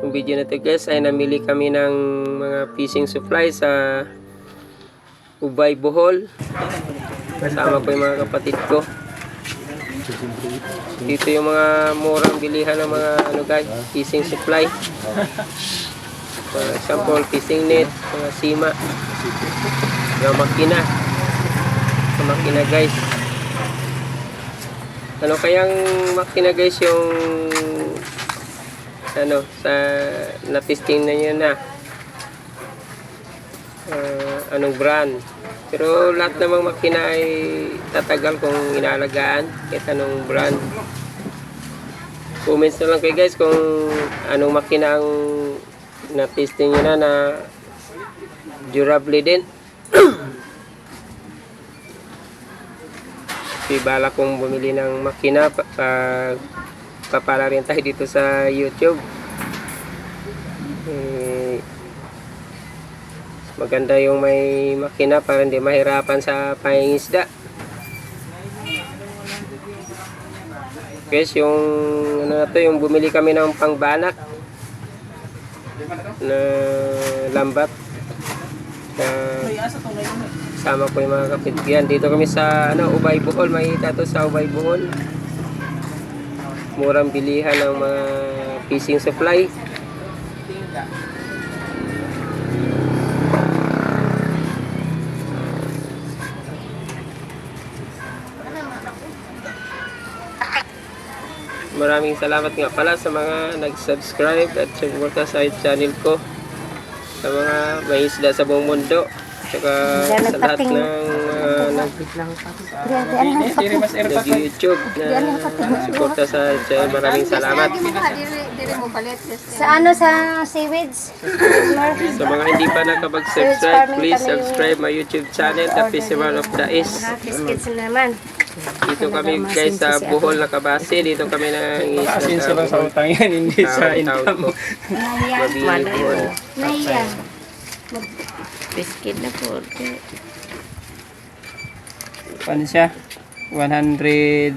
Yung video na to guys ay namili kami ng mga fishing supply sa Ubay, Bohol. Kasama ko yung mga kapatid ko. Dito yung mga murang bilihan ng mga ano guys, fishing supply. For example, fishing net, mga sima, mga makina. Mga makina guys. Ano kayang makina guys yung ano sa na-testing na yun na anong brand, pero lahat namang makina ay tatagal kung inaalagaan kahit anong brand. Comments na lang kayo guys kung anong makina ang na-testing nyo na durable din. Bala kong bumili ng makina papala rin tayo dito sa YouTube. Maganda yung may makina para hindi mahirapan sa pangingisda. Guys, yung ano na to, yung bumili kami ng pangbanak na lambat. Sama ko yung mga kapitbigan. Dito kami sa ano, Ubay, Bohol. May tato sa Ubay, Bohol. Murang bilihan ng mga fishing supply. Maraming salamat nga pala sa mga nag-subscribe at suporta sa channel ko, sa mga may isda sa buong mundo, saka sa lahat ng nag-YouTube na suporta sa channel. Maraming salamat. Sa ano, sa seaweeds? Sa mga hindi pa nakapag-subscribe, please subscribe my YouTube channel, The Fisherman of the East. Biscuits naman. Dito kami guys sa Bohol nakabase. Dito kami Asin sila sa utang yan, hindi sa income. Nahiya. Biscuit na po. Paano siya? 100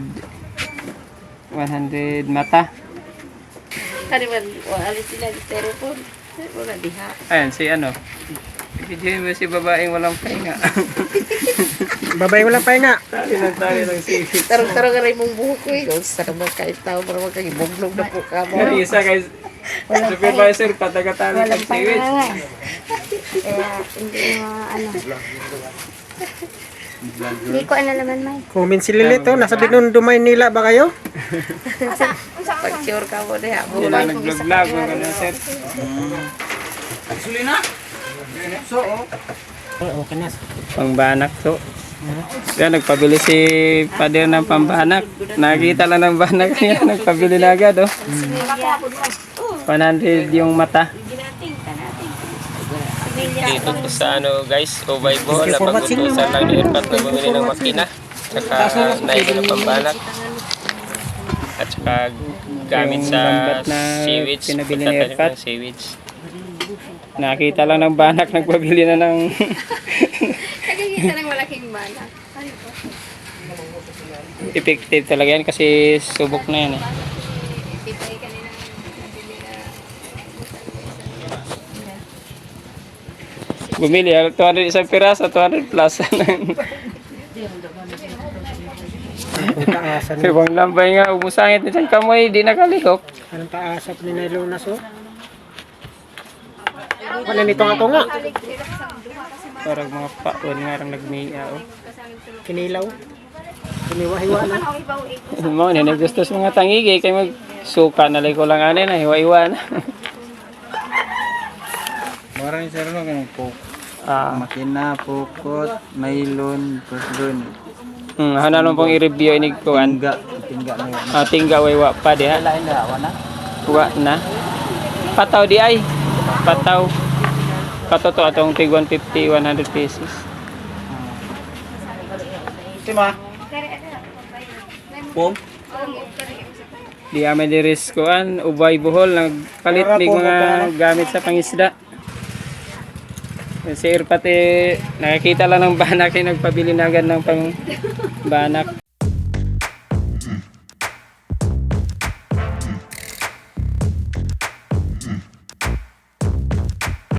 mata. Kani man, alis sila di telepon. Wala diha. Ayan, si ano? Video mo si babaeng walang pahinga. Babae wala pa nga. Ilang tayo ng sipit. Tarong-tarong aray mong buhok ko eh. Kung saan naman kahit tao para magkagibuglog na po ka mo. Yung isa kay supervisor, patagatan ng siwit. Kaya hindi mo ano. Hindi ko ano naman may. Comment si Lilito, nasa Binundumay nila ba kayo? Pag-sure ka mo na ha. Hindi lang nag-vlog-vlog. Ganun, sir. Oo, kanas. Pangbanak to. Kaya nagpabili si Pader ng pambanak. Nakita lang ng banak niya, nagpabili na agad. Oh. 100 yung mata. Dito po sa ano guys, Ubay, Bohol, napag-utusan lang ni Irpat na bumili ng makina, saka naili ng pambanak, at saka gamit Yung sa lambat na seaweeds, pinabili ni pagtatanim Irpat. ng seaweeds. Nakita lang ng banak, nagpabili na ng... Kagigita ng malaking bala. Effective talaga yan kasi subok na yan eh. Bumili, 200 isang piraso, 200 plus. Taasan ni. Ibang lambay nga, umusangit na siyang kamoy, di nakalihok. Anong taasap ni Nailunas oh? Wala nito nga to nga. Parang mga paon nga rin nagmiya. Oh. Kinilaw. Kiniwa-hiwa na. Mga nila gusto sa mga tangigi, kaya magsuka na ko lang anin na, hiwa-hiwa na. Maraming sir no ganun po. Makina, pukot, mailon, puslon. Hanalong pong i-review inig ko an. Tingga na yun. Tingga way wa pa di ha. Lain na, wana? Wa na. Pataw di ay. Pataw. Katoto atong tig 150, 100 pesos. Sima? Pum? Di amin di riskoan, Ubay, Bohol, nagpalit mig mga gamit sa pangisda. Si Irpat nakakita lang ng banak, nagpabili na agad ng pang banak.